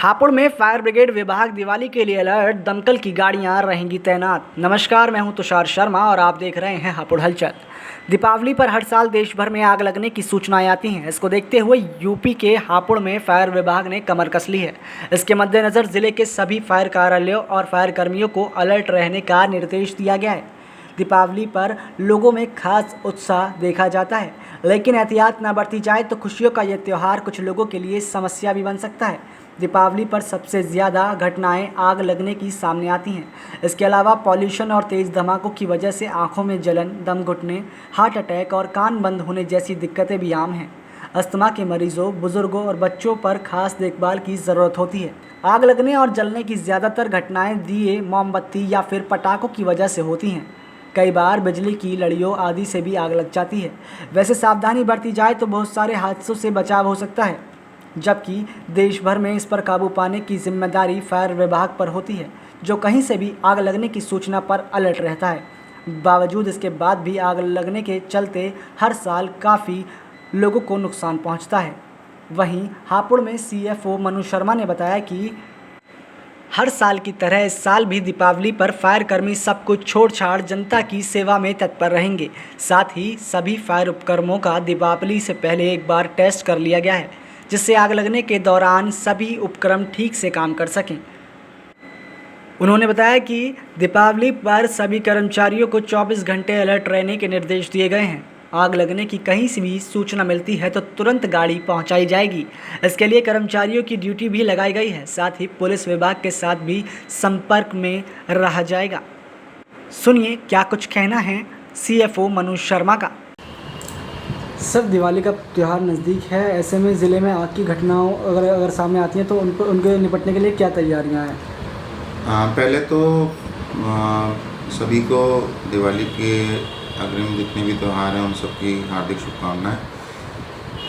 हापुड़ में fire brigade विभाग दिवाली के लिए अलर्ट, दमकल की गाड़ियां रहेंगी तैनात। नमस्कार, मैं हूं तुषार शर्मा और आप देख रहे हैं हापुड़ हलचल। दीपावली पर हर साल देश भर में आग लगने की सूचनाएं आती हैं। इसको देखते हुए यूपी के हापुड़ में फायर विभाग ने कमर कस ली है। इसके मद्देनज़र जिले के सभी फायर कार्यालयों और फायर कर्मियों को अलर्ट रहने का निर्देश दिया गया है। दीपावली पर लोगों में खास उत्साह देखा जाता है, लेकिन एहतियात न बरती जाए तो खुशियों का यह त्यौहार कुछ लोगों के लिए समस्या भी बन सकता है। दीपावली पर सबसे ज़्यादा घटनाएं आग लगने की सामने आती हैं। इसके अलावा पॉल्यूशन और तेज़ धमाकों की वजह से आंखों में जलन, दम घुटने, हार्ट अटैक और कान बंद होने जैसी दिक्कतें भी आम हैं। अस्थमा के मरीजों, बुजुर्गों और बच्चों पर खास देखभाल की ज़रूरत होती है। आग लगने और जलने की ज़्यादातर घटनाएं दिए, मोमबत्ती या फिर पटाखों की वजह से होती हैं। कई बार बिजली की लड़ियों आदि से भी आग लग जाती है। वैसे सावधानी बरती जाए तो बहुत सारे हादसों से बचाव हो सकता है, जबकि देश भर में इस पर काबू पाने की जिम्मेदारी फायर विभाग पर होती है, जो कहीं से भी आग लगने की सूचना पर अलर्ट रहता है। बावजूद इसके बाद भी आग लगने के चलते हर साल काफ़ी लोगों को नुकसान पहुंचता है। वहीं हापुड़ में CFO मनु शर्मा ने बताया कि हर साल की तरह इस साल भी दीपावली पर फायर कर्मी सब कुछ छोड़ छाड़ जनता की सेवा में तत्पर रहेंगे। साथ ही सभी फायर उपकरणों का दीपावली से पहले एक बार टेस्ट कर लिया गया है, जिससे आग लगने के दौरान सभी उपकरण ठीक से काम कर सकें। उन्होंने बताया कि दीपावली पर सभी कर्मचारियों को 24 घंटे अलर्ट रहने के निर्देश दिए गए हैं। आग लगने की कहीं से भी सूचना मिलती है तो तुरंत गाड़ी पहुंचाई जाएगी। इसके लिए कर्मचारियों की ड्यूटी भी लगाई गई है। साथ ही पुलिस विभाग के साथ भी संपर्क में रहा जाएगा। सुनिए क्या कुछ कहना है CFO मनु शर्मा का। सर, दिवाली का त्यौहार नज़दीक है, ऐसे में ज़िले में आग की घटनाओं अगर सामने आती हैं तो उनके निपटने के लिए क्या तैयारियां हैं? पहले तो सभी को दिवाली के अग्रिम जितने भी त्यौहार हैं उन सबकी हार्दिक शुभकामनाएं।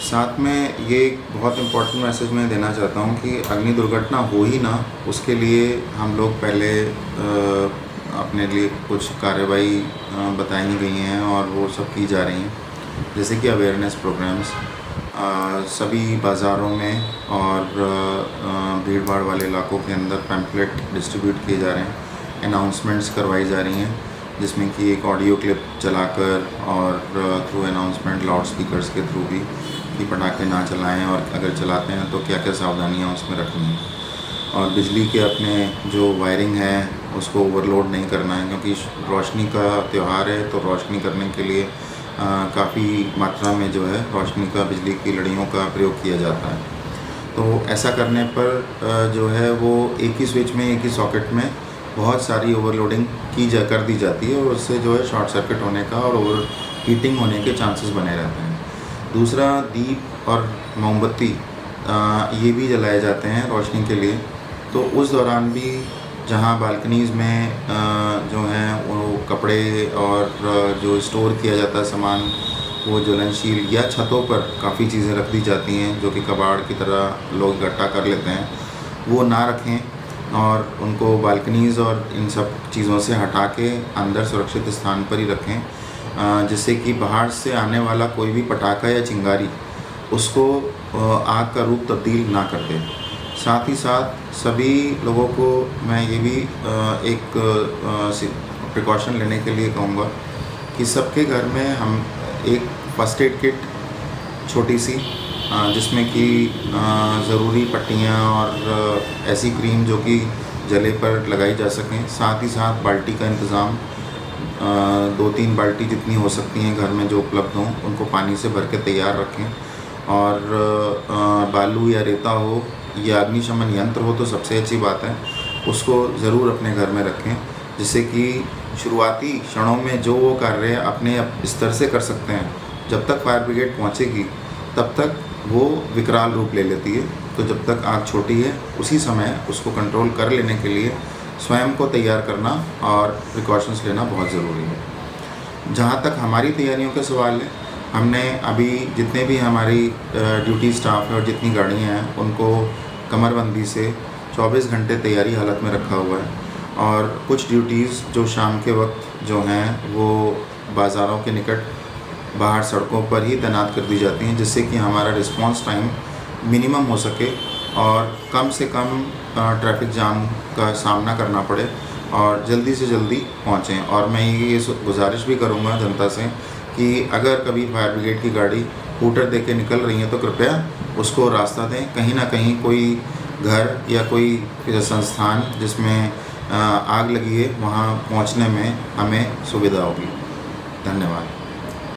साथ में ये एक बहुत इम्पोर्टेंट मैसेज मैं देना चाहता हूँ कि अग्नि दुर्घटना हो ही ना, उसके लिए हम लोग पहले अपने लिए कुछ कार्रवाई बताई गई हैं और वो सब की जा रही हैं, जैसे कि अवेयरनेस प्रोग्राम्स सभी बाज़ारों में और भीड़ भाड़ वाले इलाकों के अंदर पैम्पलेट डिस्ट्रीब्यूट किए जा रहे हैं, अनाउंसमेंट्स करवाई जा रही हैं, जिसमें कि एक ऑडियो क्लिप चलाकर और थ्रू अनाउंसमेंट लाउड स्पीकर्स के थ्रू भी कि पटाखे ना चलाएं और अगर चलाते हैं तो क्या क्या सावधानियां उसमें रखनी हैं, और बिजली के अपने जो वायरिंग है उसको ओवरलोड नहीं करना है, क्योंकि रोशनी का त्यौहार है तो रोशनी करने के लिए काफ़ी मात्रा में जो है रोशनी का, बिजली की लड़ियों का प्रयोग किया जाता है। तो ऐसा करने पर जो है वो एक ही स्विच में, एक ही सॉकेट में बहुत सारी ओवरलोडिंग कर दी जाती है और उससे जो है शॉर्ट सर्किट होने का और ओवर हीटिंग होने के चांसेस बने रहते हैं। दूसरा, दीप और मोमबत्ती ये भी जलाए जाते हैं रोशनी के लिए, तो उस दौरान भी जहाँ बालकनीज़ में जो हैं वो कपड़े और जो स्टोर किया जाता है सामान, वो ज्वलनशील, या छतों पर काफ़ी चीज़ें रख दी जाती हैं जो कि कबाड़ की तरह लोग इकट्ठा कर लेते हैं, वो ना रखें और उनको बालकनीज़ और इन सब चीज़ों से हटा के अंदर सुरक्षित स्थान पर ही रखें, जिससे कि बाहर से आने वाला कोई भी पटाखा या चिंगारी उसको आग का रूप तब्दील ना कर दे। साथ ही साथ सभी लोगों को मैं ये भी एक प्रिकॉशन लेने के लिए कहूँगा कि सबके घर में हम एक फर्स्ट एड किट छोटी सी, जिसमें कि ज़रूरी पट्टियाँ और ऐसी क्रीम जो कि जले पर लगाई जा सकें, साथ ही साथ बाल्टी का इंतज़ाम, 2-3 बाल्टी जितनी हो सकती हैं घर में जो उपलब्ध हों उनको पानी से भर के तैयार रखें, और बालू या रेता हो या अग्निशमन यंत्र हो तो सबसे अच्छी बात है, उसको ज़रूर अपने घर में रखें, जिससे कि शुरुआती क्षणों में जो वो कार्य अपने स्तर से कर सकते हैं, जब तक फायर ब्रिगेड पहुंचेगी तब तक वो विकराल रूप ले लेती है। तो जब तक आग छोटी है उसी समय उसको कंट्रोल कर लेने के लिए स्वयं को तैयार करना और प्रिकॉशंस लेना बहुत ज़रूरी है। जहाँ तक हमारी तैयारियों का सवाल है, हमने अभी जितने भी हमारी ड्यूटी स्टाफ है और जितनी गाड़ियाँ हैं उनको कमरबंदी से 24 घंटे तैयारी हालत में रखा हुआ है, और कुछ ड्यूटीज़ जो शाम के वक्त जो हैं वो बाज़ारों के निकट बाहर सड़कों पर ही तैनात कर दी जाती हैं, जिससे कि हमारा रिस्पांस टाइम मिनिमम हो सके और कम से कम ट्रैफिक जाम का सामना करना पड़े और जल्दी से जल्दी पहुँचें। और मैं ये गुजारिश भी करूँगा जनता से कि अगर कभी फायर ब्रिगेड की गाड़ी हूटर दे के निकल रही है तो कृपया उसको रास्ता दें। कहीं ना कहीं कोई घर या कोई संस्थान जिसमें आग लगी है वहाँ पहुँचने में हमें सुविधा होगी। धन्यवाद।